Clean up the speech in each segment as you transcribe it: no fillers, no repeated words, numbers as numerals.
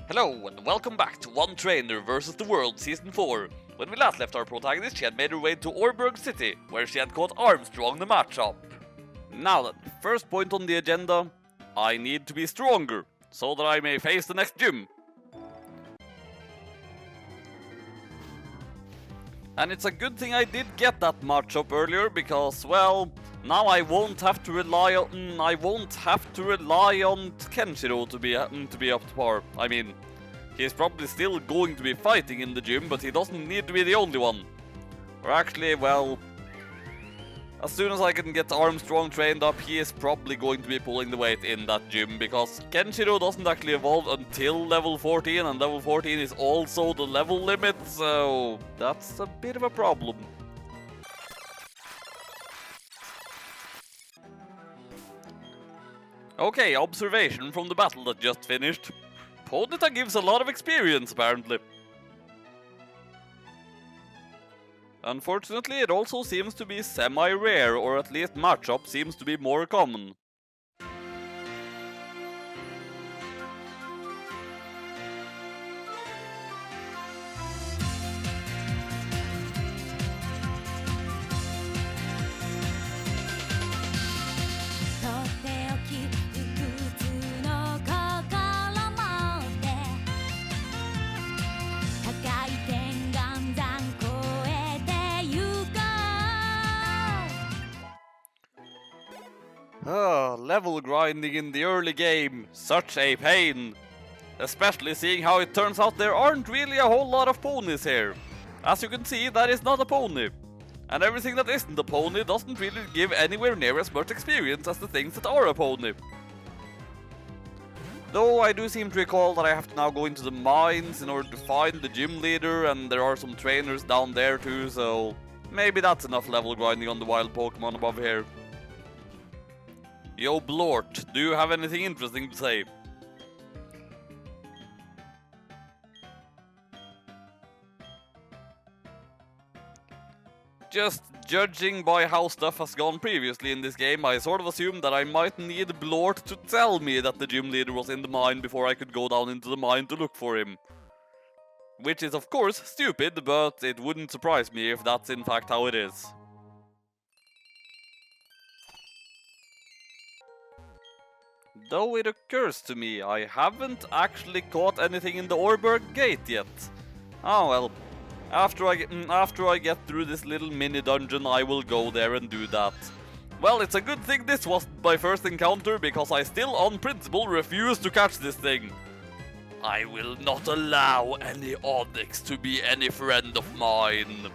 Hello and welcome back to One Trainer vs. the World Season 4. When we last left our protagonist, she had made her way to Orberg City, where she had caught Armstrong the Matchup. Now then, first point on the agenda, I need to be stronger, so that I may face the next gym. And it's a good thing I did get that matchup earlier, because, well, now I won't have to rely on Kenshiro to be up to par. I mean, he's probably still going to be fighting in the gym, but he doesn't need to be the only one. Or actually, well, as soon as I can get Armstrong trained up, he is probably going to be pulling the weight in that gym, because Kenshiro doesn't actually evolve until level 14, and level 14 is also the level limit, so that's a bit of a problem. Okay, observation from the battle that just finished. Ponyta gives a lot of experience, apparently. Unfortunately, it also seems to be semi-rare, or at least matchup seems to be more common. Level grinding in the early game, such a pain. Especially seeing how it turns out there aren't really a whole lot of ponies here. As you can see, that is not a pony. And everything that isn't a pony doesn't really give anywhere near as much experience as the things that are a pony. Though I do seem to recall that I have to now go into the mines in order to find the gym leader, and there are some trainers down there too, so maybe that's enough level grinding on the wild Pokemon above here. Yo, Blort, do you have anything interesting to say? Just judging by how stuff has gone previously in this game, I sort of assumed that I might need Blort to tell me that the gym leader was in the mine before I could go down into the mine to look for him. Which is of course stupid, but it wouldn't surprise me if that's in fact how it is. Though it occurs to me, I haven't actually caught anything in the Orberg Gate yet. Oh well, after I get through this little mini dungeon, I will go there and do that. Well, it's a good thing this wasn't my first encounter, because I still on principle refuse to catch this thing. I will not allow any Onyx to be any friend of mine.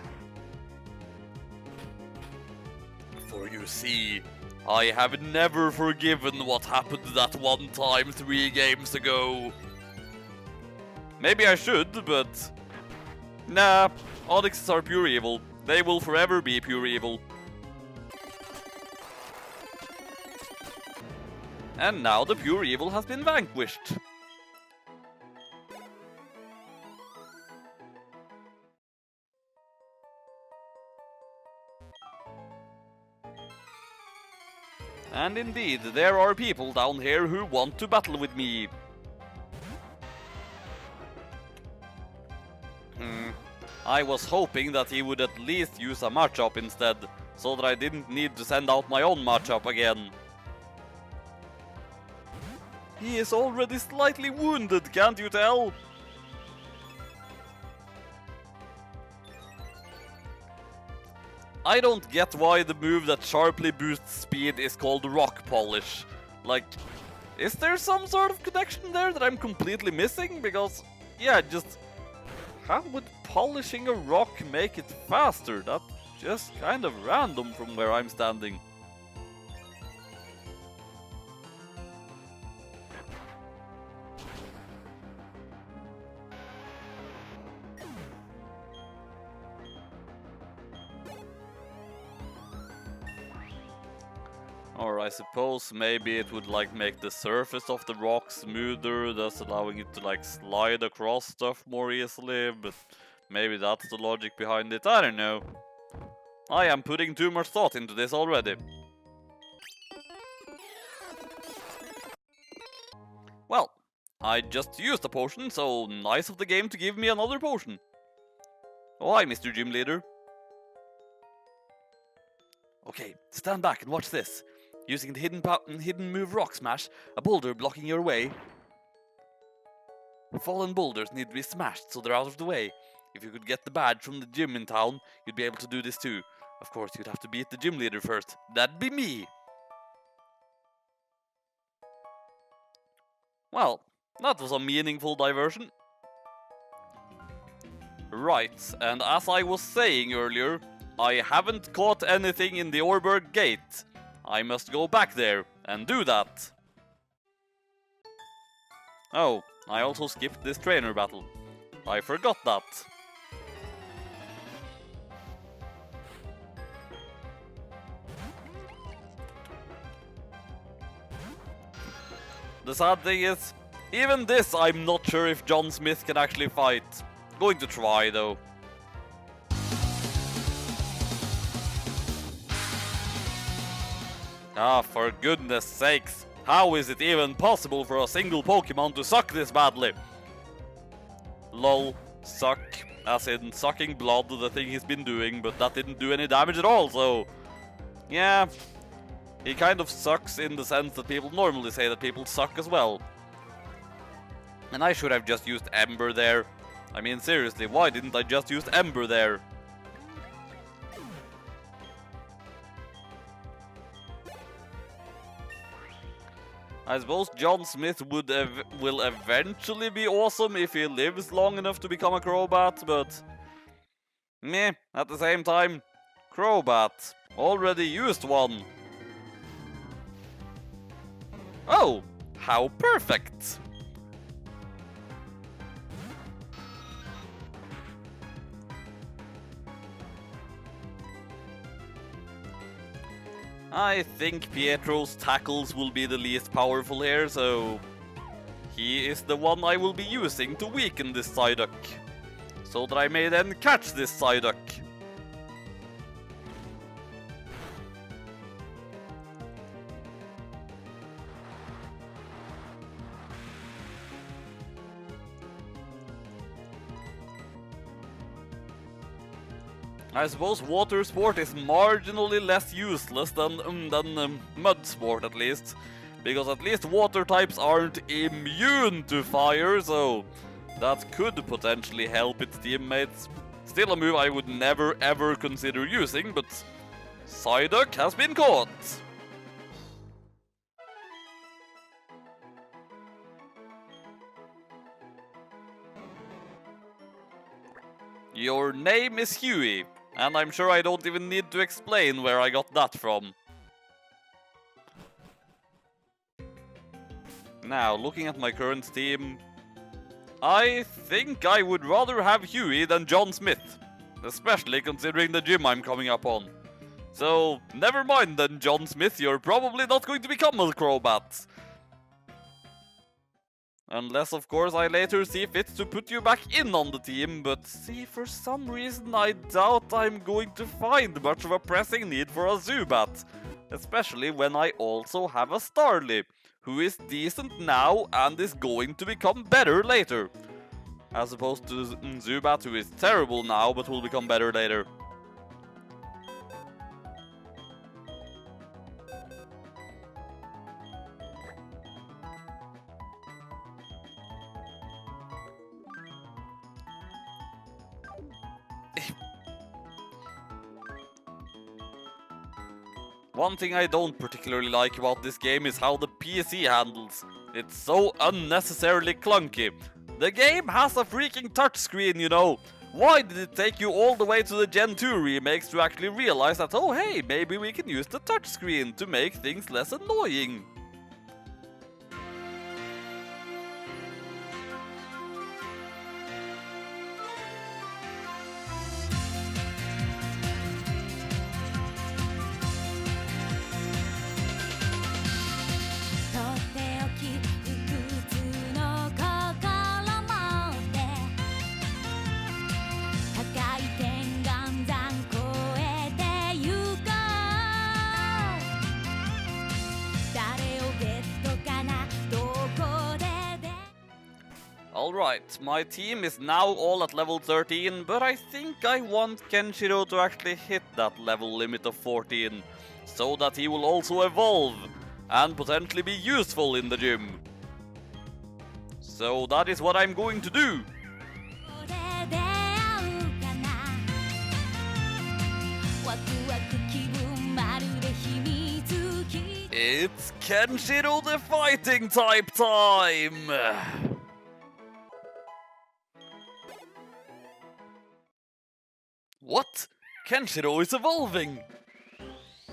For you see, I have never forgiven what happened that one time 3 games ago. Maybe I should, but nah, Onyxes are pure evil. They will forever be pure evil. And now the pure evil has been vanquished. And indeed, there are people down here who want to battle with me. I was hoping that he would at least use a matchup instead, so that I didn't need to send out my own matchup again. He is already slightly wounded, can't you tell? I don't get why the move that sharply boosts speed is called Rock Polish. Like, is there some sort of connection there that I'm completely missing? Because, yeah, just how would polishing a rock make it faster? That's just kind of random from where I'm standing. Or I suppose maybe it would like make the surface of the rock smoother, thus allowing it to like slide across stuff more easily, but maybe that's the logic behind it, I don't know. I am putting too much thought into this already. Well, I just used a potion, so nice of the game to give me another potion. Oh, hi, Mr. Gym Leader. Okay, stand back and watch this. Using the hidden move Rock Smash, a boulder blocking your way. Fallen boulders need to be smashed so they're out of the way. If you could get the badge from the gym in town, you'd be able to do this too. Of course, you'd have to beat the gym leader first. That'd be me! Well, that was a meaningful diversion. Right, and as I was saying earlier, I haven't caught anything in the Orberg Gate. I must go back there and do that. Oh, I also skipped this trainer battle. I forgot that. The sad thing is, even this I'm not sure if John Smith can actually fight. Going to try though. Ah, for goodness sakes, how is it even possible for a single Pokemon to suck this badly? Lol, suck, as in sucking blood, the thing he's been doing, but that didn't do any damage at all, so... yeah, he kind of sucks in the sense that people normally say that people suck as well. And I should have just used Ember there. I mean, seriously, why didn't I just use Ember there? I suppose John Smith will eventually be awesome if he lives long enough to become a Crobat, but... meh, at the same time, Crobat. Already used one. Oh, how perfect! I think Pietro's tackles will be the least powerful here, so... he is the one I will be using to weaken this Psyduck. So that I may then catch this Psyduck. I suppose water sport is marginally less useless than mud sport at least. Because at least water types aren't immune to fire, so that could potentially help its teammates. Still a move I would never ever consider using, but Psyduck has been caught. Your name is Huey. And I'm sure I don't even need to explain where I got that from. Now, looking at my current team, I think I would rather have Huey than John Smith. Especially considering the gym I'm coming up on. So, never mind then, John Smith, you're probably not going to become a Crobat. Unless, of course, I later see fit to put you back in on the team, but see, for some reason I doubt I'm going to find much of a pressing need for a Zubat. Especially when I also have a Starly, who is decent now and is going to become better later. As opposed to Zubat, who is terrible now but will become better later. One thing I don't particularly like about this game is how the PC handles. It's so unnecessarily clunky. The game has a freaking touchscreen, you know. Why did it take you all the way to the Gen 2 remakes to actually realize that, oh hey, maybe we can use the touchscreen to make things less annoying? Alright, my team is now all at level 13, but I think I want Kenshiro to actually hit that level limit of 14, so that he will also evolve and potentially be useful in the gym. So that is what I'm going to do. It's Kenshiro the Fighting type time! What? Kenshiro is evolving!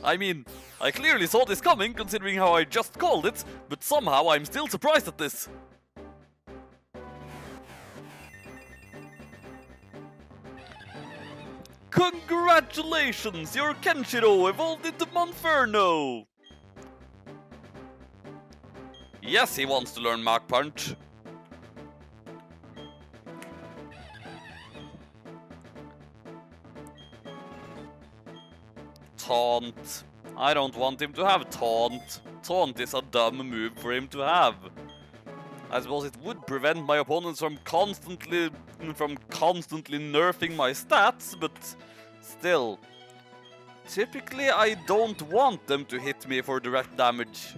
I mean, I clearly saw this coming considering how I just called it, but somehow I'm still surprised at this. Congratulations! Your Kenshiro evolved into Monferno! Yes, he wants to learn Mach Punch. Taunt. I don't want him to have Taunt. Taunt is a dumb move for him to have. I suppose it would prevent my opponents from constantly nerfing my stats, but still. Typically, I don't want them to hit me for direct damage.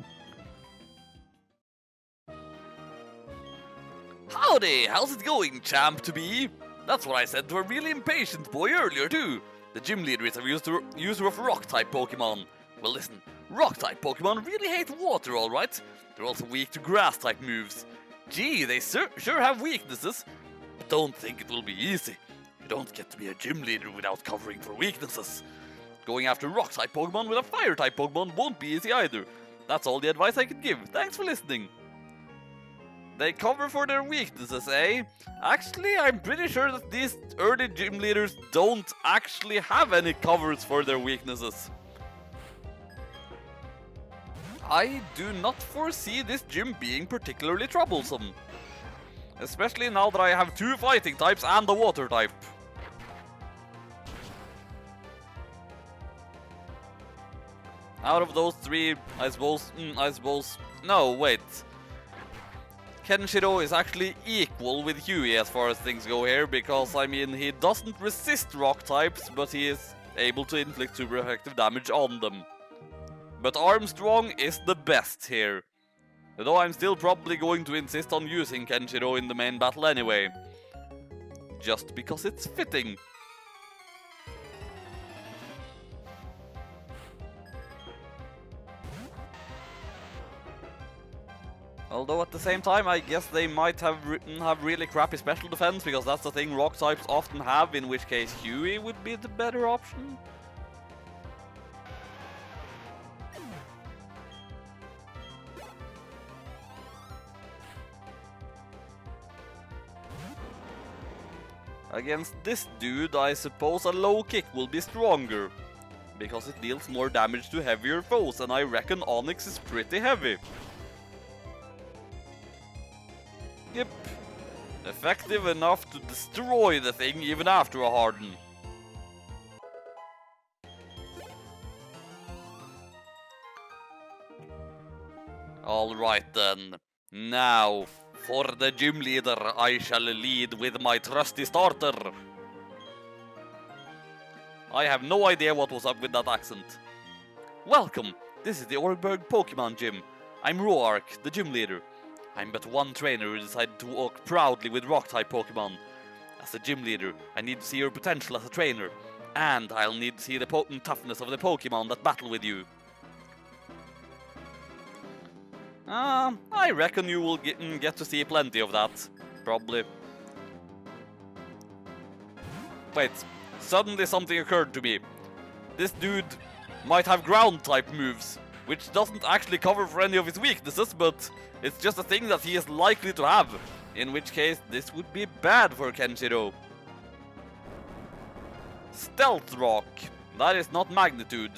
Howdy, how's it going, champ-to-be? That's what I said to a really impatient boy earlier too. The gym leader is a user of rock-type Pokémon. Well listen, rock-type Pokémon really hate water, alright? They're also weak to grass-type moves. Gee, they sure have weaknesses. But don't think it will be easy. You don't get to be a gym leader without covering for weaknesses. Going after rock-type Pokémon with a fire-type Pokémon won't be easy either. That's all the advice I can give. Thanks for listening. They cover for their weaknesses, eh? Actually, I'm pretty sure that these early gym leaders don't actually have any covers for their weaknesses. I do not foresee this gym being particularly troublesome. Especially now that I have two fighting types and a water type. Out of those three, I suppose... No, wait. Kenshiro is actually equal with Huey as far as things go here, because, I mean, he doesn't resist rock types, but he is able to inflict super effective damage on them. But Armstrong is the best here. Though I'm still probably going to insist on using Kenshiro in the main battle anyway. Just because it's fitting. Although at the same time, I guess they might have really crappy special defense, because that's the thing rock types often have, in which case Huey would be the better option. Against this dude, I suppose a low kick will be stronger, because it deals more damage to heavier foes, and I reckon Onyx is pretty heavy. Yep. Effective enough to destroy the thing even after a harden. Alright then. Now, for the gym leader, I shall lead with my trusty starter. I have no idea what was up with that accent. Welcome, this is the Orberg Pokemon Gym. I'm Roark, the gym leader. I'm but one trainer who decided to walk proudly with rock-type Pokemon. As a gym leader, I need to see your potential as a trainer. And I'll need to see the potent toughness of the Pokemon that battle with you. I reckon you will get to see plenty of that. Probably. Wait, suddenly something occurred to me. This dude might have ground-type moves, which doesn't actually cover for any of his weaknesses, but it's just a thing that he is likely to have, in which case this would be bad for Kenshiro. Stealth Rock. That is not Magnitude.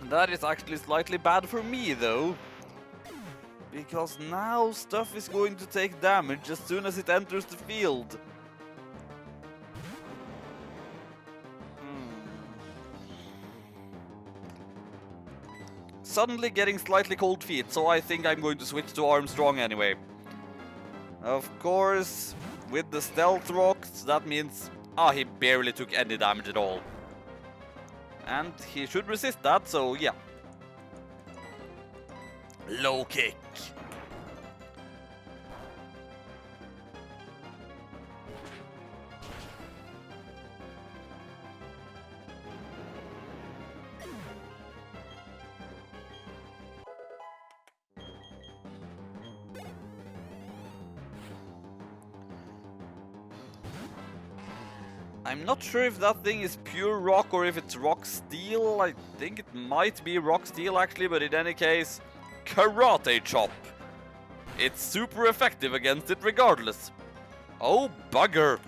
That is actually slightly bad for me, though. Because now stuff is going to take damage as soon as it enters the field. suddenly getting slightly cold feet, so I think I'm going to switch to Armstrong anyway. Of course, with the stealth rocks, that means... Ah, he barely took any damage at all. And he should resist that, so yeah. Low kick. I'm not sure if that thing is pure rock or if it's rock steel. I think it might be rock steel actually, but in any case, karate chop. It's super effective against it regardless. Oh, bugger.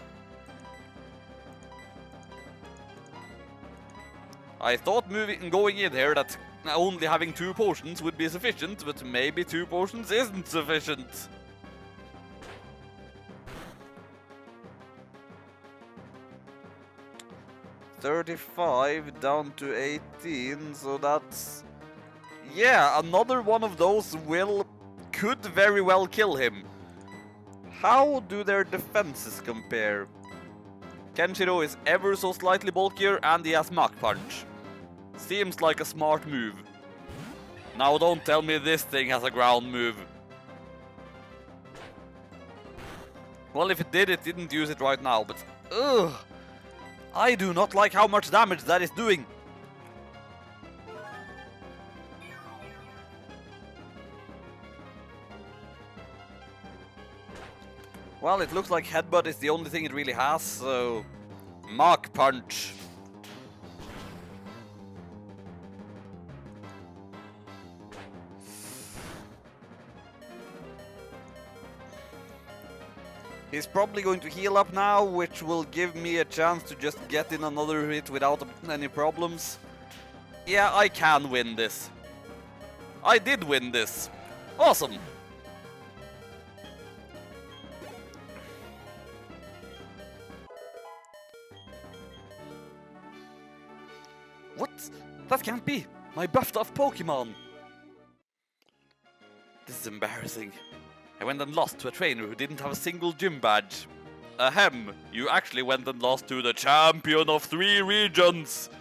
I thought going in here that only having 2 potions would be sufficient, but maybe 2 potions isn't sufficient. $35 down to 18, so that's... Yeah, another one of those could very well kill him. How do their defenses compare? Kenshiro is ever so slightly bulkier and he has Mach Punch. Seems like a smart move. Now don't tell me this thing has a ground move. Well, if it did, it didn't use it right now, but... Ugh! I do not like how much damage that is doing. Well, it looks like Headbutt is the only thing it really has, so... Mach Punch. He's probably going to heal up now, which will give me a chance to just get in another hit without any problems. Yeah, I can win this. I did win this. Awesome. What? That can't be. My buffed up Pokemon. This is embarrassing. I went and lost to a trainer who didn't have a single gym badge. Ahem, you actually went and lost to the champion of 3 regions!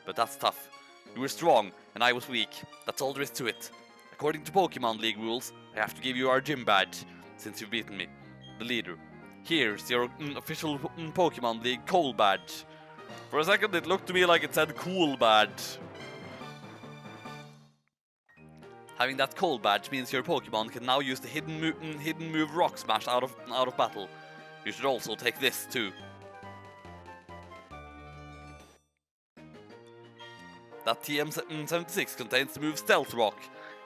But that's tough. You were strong, and I was weak. That's all there is to it. According to Pokemon League rules, I have to give you our gym badge, since you've beaten me. The leader. Here's your official Pokemon League Coal badge. For a second it looked to me like it said Cool badge. Having that Coal badge means your Pokemon can now use the hidden move Rock Smash out of battle. You should also take this too. That TM76 contains the move Stealth Rock.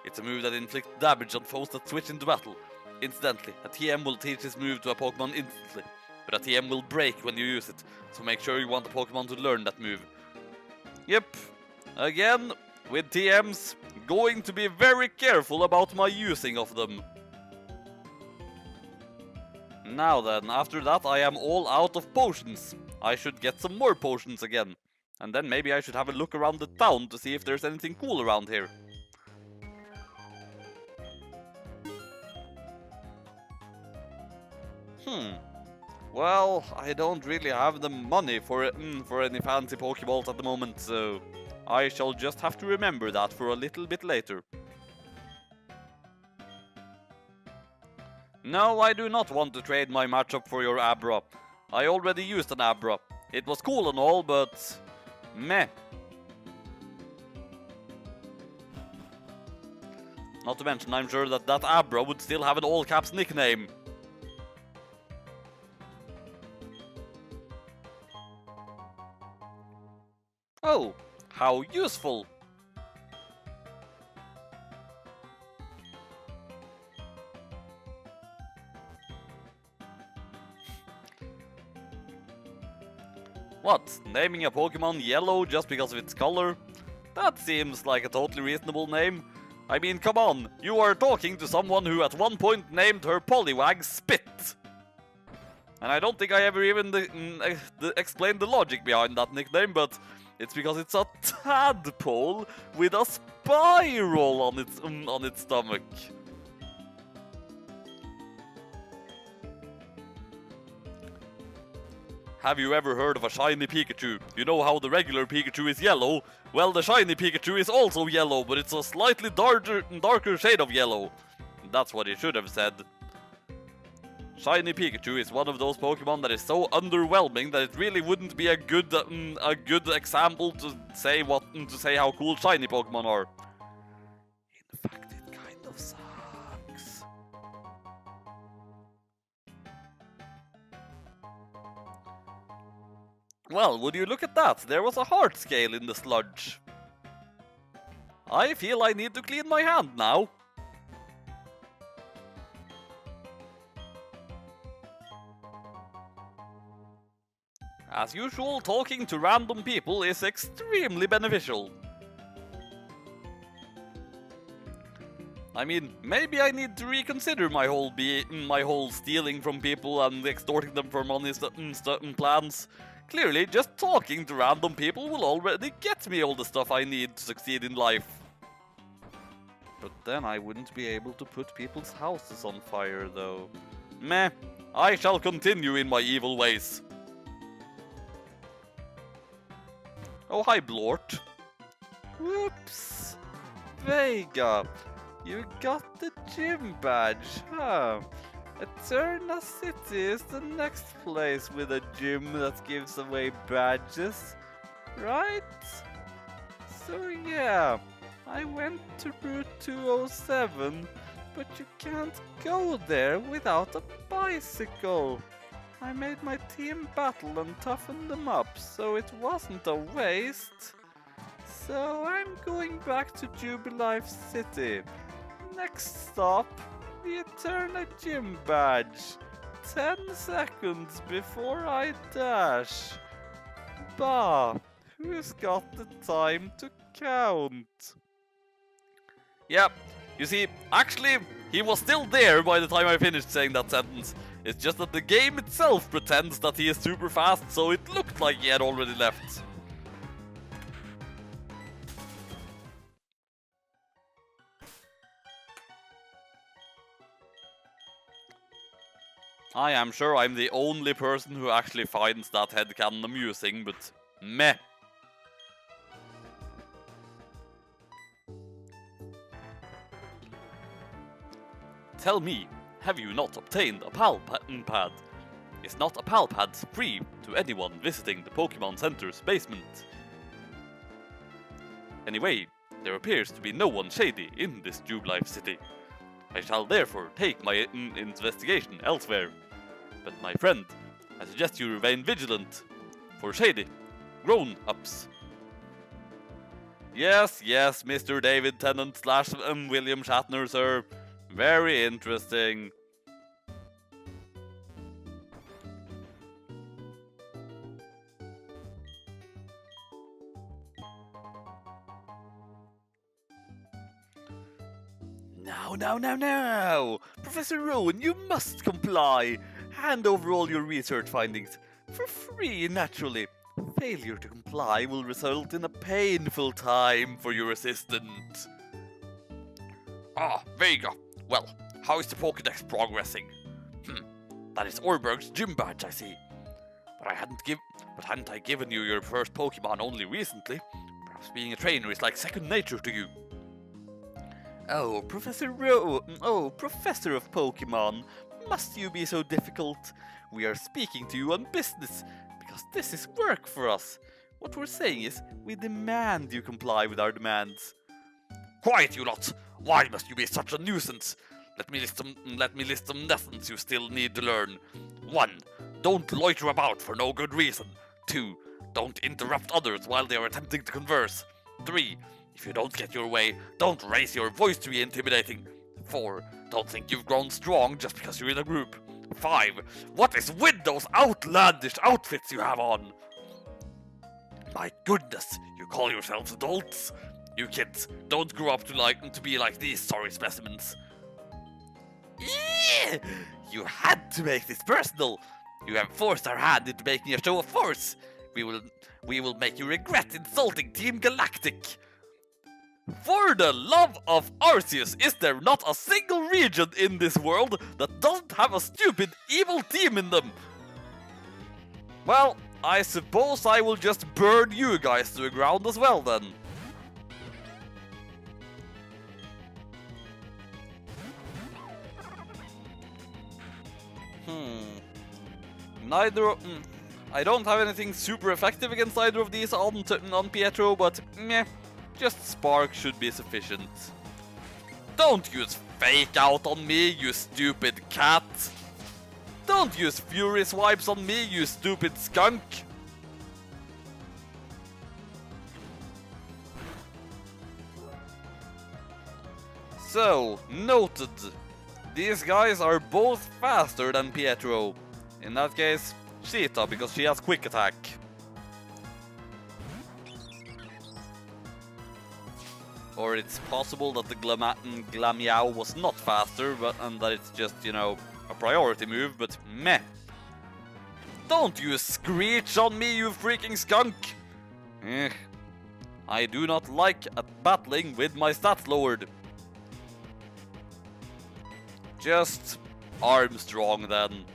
It's a move that inflicts damage on foes that switch into battle. Incidentally, a TM will teach this move to a Pokemon instantly, but a TM will break when you use it, so make sure you want the Pokemon to learn that move. Yep, again, with TMs, going to be very careful about my using of them. Now then, after that I am all out of potions. I should get some more potions again. And then maybe I should have a look around the town to see if there's anything cool around here. Well, I don't really have the money for any fancy Pokeballs at the moment, so I shall just have to remember that for a little bit later. No, I do not want to trade my matchup for your Abra. I already used an Abra. It was cool and all, but... meh. Not to mention, I'm sure that that Abra would still have an all-caps nickname. Oh, how useful! What? Naming a Pokemon yellow just because of its color? That seems like a totally reasonable name. I mean, come on, you are talking to someone who at one point named her Poliwag Spit. And I don't think I ever even explained the logic behind that nickname, but It's because it's a tadpole with a spiral on its stomach. Have you ever heard of a shiny Pikachu? You know how the regular Pikachu is yellow? Well, the shiny Pikachu is also yellow, but it's a slightly darker shade of yellow. That's what he should have said. Shiny Pikachu is one of those Pokemon that is so underwhelming that it really wouldn't be a good example to say how cool shiny Pokemon are. In fact, it kind of sucks. Well, would you look at that? There was a heart scale in the sludge. I feel I need to clean my hand now. As usual, talking to random people is extremely beneficial. I mean, maybe I need to reconsider my whole stealing from people and extorting them for money plans. Clearly, just talking to random people will already get me all the stuff I need to succeed in life. But then I wouldn't be able to put people's houses on fire, though. Meh, I shall continue in my evil ways. Oh, hi, Blort. Whoops! Vega, you got the gym badge, huh? Eterna City is the next place with a gym that gives away badges, right? So yeah, I went to Route 207, but you can't go there without a bicycle. I made my team battle and toughen them up, so it wasn't a waste. So I'm going back to Jubilife City. Next stop, the Eterna Gym Badge. 10 seconds before I dash. Bah, who's got the time to count? Yep, you see, actually, he was still there by the time I finished saying that sentence. It's just that the game itself pretends that he is super fast, so it looked like he had already left. I am sure I'm the only person who actually finds that headcanon amusing, but meh. Tell me, have you not obtained a PAL pad? Is not a PAL pad free to anyone visiting the Pokémon Center's basement? Anyway, there appears to be no one shady in this Jubilife City. I shall therefore take my investigation elsewhere. But my friend, I suggest you remain vigilant for shady grown-ups. Yes, Mr. David Tennant / William Shatner, sir. Very interesting. Now! Professor Rowan, you must comply. Hand over all your research findings. For free, naturally. Failure to comply will result in a painful time for your assistant. Ah, Vega. Well, how is the Pokédex progressing? That is Orberg's gym badge, I see. But hadn't I given you your first Pokemon only recently? Perhaps being a trainer is like second nature to you. Oh, Professor Professor of Pokemon, must you be so difficult? We are speaking to you on business, because this is work for us. What we're saying is, we demand you comply with our demands. Quiet, you lot! Why must you be such a nuisance? Let me list some lessons you still need to learn. 1. Don't loiter about for no good reason. 2. Don't interrupt others while they are attempting to converse. 3. If you don't get your way, don't raise your voice to be intimidating. 4. Don't think you've grown strong just because you're in a group. 5. What is with those outlandish outfits you have on? My goodness, you call yourselves adults? You kids, don't grow up to be like these sorry specimens. Eeeh! You had to make this personal. You have forced our hand into making a show of force. We will make you regret insulting Team Galactic. For the love of Arceus, is there not a single region in this world that doesn't have a stupid evil team in them? Well, I suppose I will just burn you guys to the ground as well then. I don't have anything super effective against either of these on Pietro, but meh, just Spark should be sufficient. Don't use Fake Out on me, you stupid cat! Don't use Fury Swipes on me, you stupid skunk! So, noted. These guys are both faster than Pietro. In that case, Cheetah, because she has quick attack. Or it's possible that the Glameow was not faster, and that it's just, you know, a priority move, but meh. Don't you Screech on me, you freaking skunk! I do not like battling with my stats lowered. Just Armstrong then.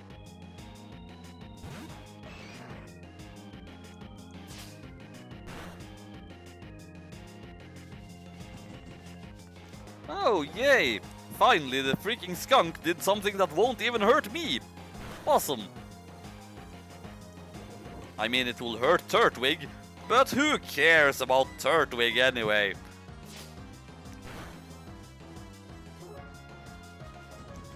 Oh, yay! Finally, the freaking skunk did something that won't even hurt me! Awesome! I mean, it will hurt Turtwig, but who cares about Turtwig anyway?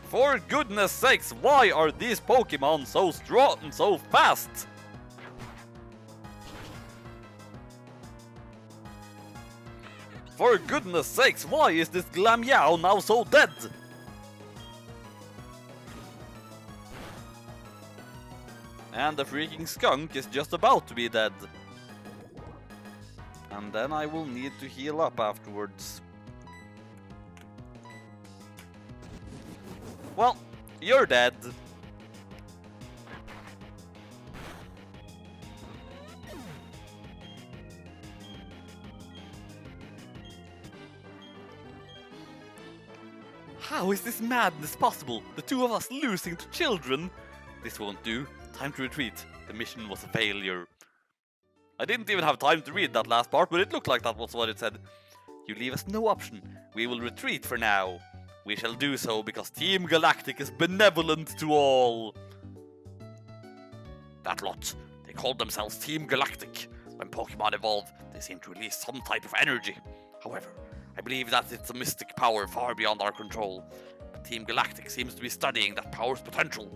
For goodness sakes, why are these Pokémon so strong and so fast? For goodness sakes, why is this Glameow now so dead? And the freaking skunk is just about to be dead. And then I will need to heal up afterwards. Well, you're dead. How is this madness possible? The two of us losing to children? This won't do. Time to retreat. The mission was a failure. I didn't even have time to read that last part, but it looked like that was what it said. You leave us no option. We will retreat for now. We shall do so because Team Galactic is benevolent to all. That lot. They called themselves Team Galactic. When Pokémon evolve, they seem to release some type of energy. However, I believe that it's a mystic power far beyond our control. But Team Galactic seems to be studying that power's potential.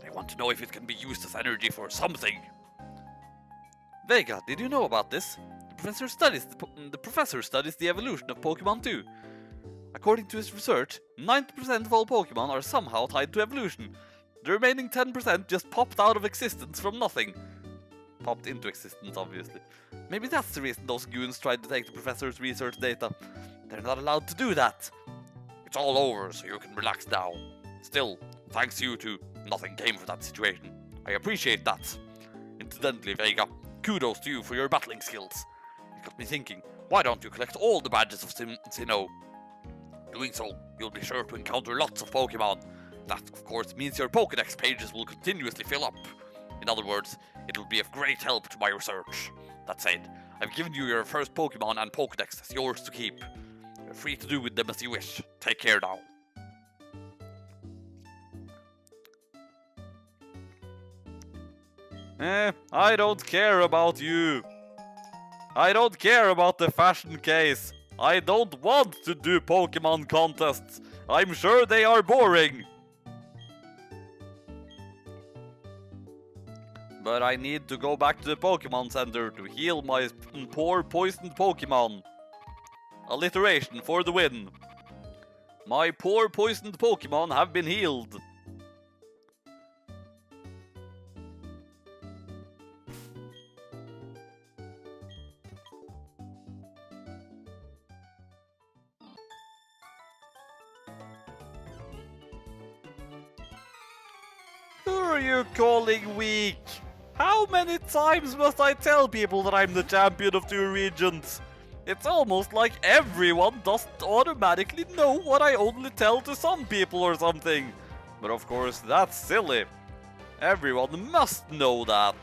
They want to know if it can be used as energy for something. Vega, did you know about this? The professor studies the evolution of Pokémon too. According to his research, 90% of all Pokémon are somehow tied to evolution. The remaining 10% just popped out of existence from nothing. Popped into existence, obviously. Maybe that's the reason those goons tried to take the professor's research data. They're not allowed to do that. It's all over, so you can relax now. Still, thanks you two, nothing came of that situation. I appreciate that. Incidentally, Vega, kudos to you for your battling skills. It got me thinking, why don't you collect all the badges of Sinnoh? Doing so, you'll be sure to encounter lots of Pokémon. That, of course, means your Pokédex pages will continuously fill up. In other words, it'll be of great help to my research. That said, I've given you your first Pokémon and Pokédex as yours to keep. You're free to do with them as you wish. Take care now. I don't care about you. I don't care about the fashion case. I don't want to do Pokémon contests. I'm sure they are boring. But I need to go back to the Pokémon Center to heal my poor poisoned Pokémon. Alliteration for the win. My poor poisoned Pokémon have been healed. Who are you calling weak? How many times must I tell people that I'm the champion of 2 regions? It's almost like everyone doesn't automatically know what I only tell to some people or something. But of course, that's silly. Everyone must know that.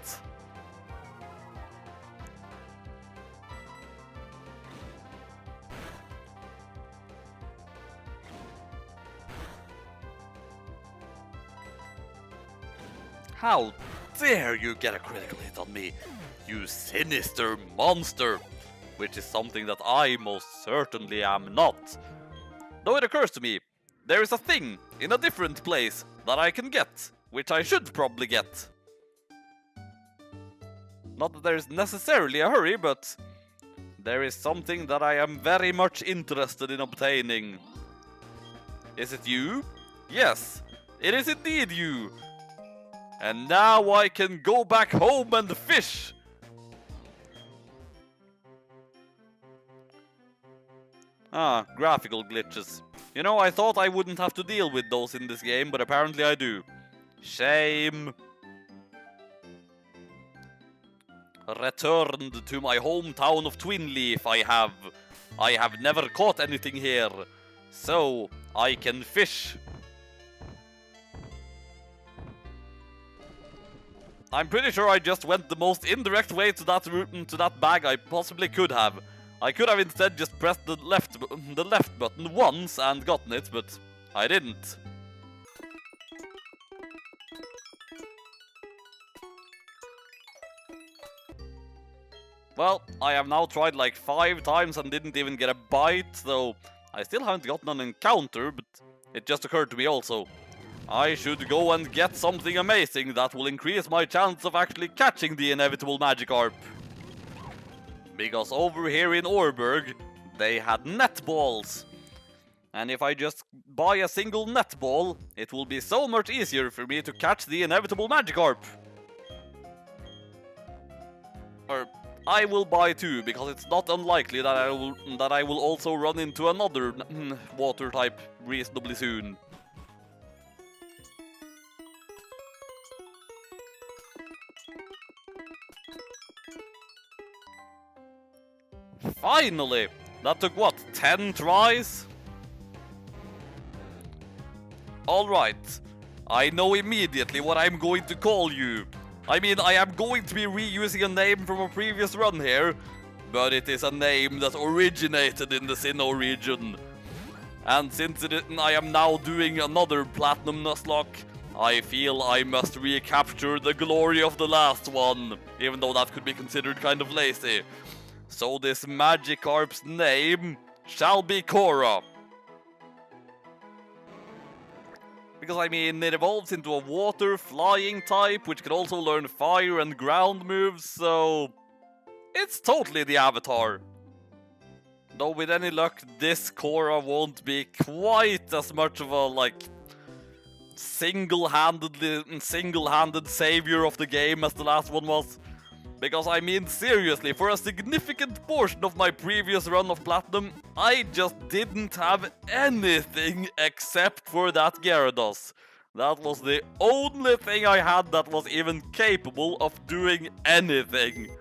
How dare you get a critical hit on me, you sinister monster! Which is something that I most certainly am not. Though it occurs to me, there is a thing in a different place that I can get, which I should probably get. Not that there's necessarily a hurry, but there is something that I am very much interested in obtaining. Is it you? Yes, it is indeed you! And now I can go back home and fish! Ah, graphical glitches. You know, I thought I wouldn't have to deal with those in this game, but apparently I do. Shame. Returned to my hometown of Twinleaf, I have. I have never caught anything here, so I can fish. I'm pretty sure I just went the most indirect way to that bag I possibly could have. I could have instead just pressed the left button once and gotten it, but I didn't. Well, I have now tried like 5 times and didn't even get a bite, so I still haven't gotten an encounter, but it just occurred to me also. I should go and get something amazing that will increase my chance of actually catching the inevitable Magikarp. Because over here in Orberg, they had netballs. And if I just buy a single netball, it will be so much easier for me to catch the inevitable Magikarp. Or I will buy 2, because it's not unlikely that I will also run into another water type reasonably soon. Finally! That took what, 10 tries? Alright, I know immediately what I'm going to call you. I mean, I am going to be reusing a name from a previous run here, but it is a name that originated in the Sinnoh region. And since I am now doing another Platinum Nuzlocke, I feel I must recapture the glory of the last one, even though that could be considered kind of lazy. So this Magikarp's name shall be Korra. Because I mean, it evolves into a water flying type, which can also learn fire and ground moves, so it's totally the Avatar. Though with any luck, this Korra won't be quite as much of a, like, single-handed savior of the game as the last one was. Because I mean, seriously, for a significant portion of my previous run of Platinum, I just didn't have anything except for that Gyarados. That was the only thing I had that was even capable of doing anything.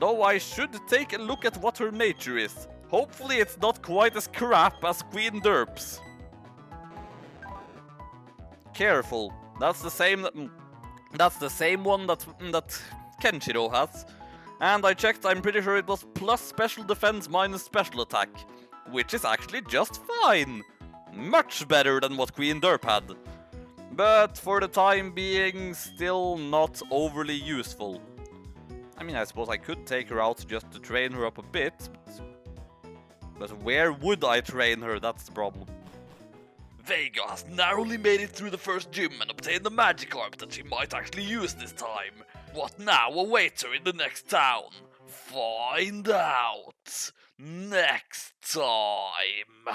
Though I should take a look at what her nature is. Hopefully it's not quite as crap as Queen Dupes. Careful, that's the same one that Kenshiro has. And I checked, I'm pretty sure it was plus special defense minus special attack. Which is actually just fine. Much better than what Queen Derp had. But for the time being, still not overly useful. I mean, I suppose I could take her out just to train her up a bit. But where would I train her? That's the problem. Vega has narrowly made it through the first gym and obtained the Magikarp that she might actually use this time. What now awaits her in the next town? Find out next time.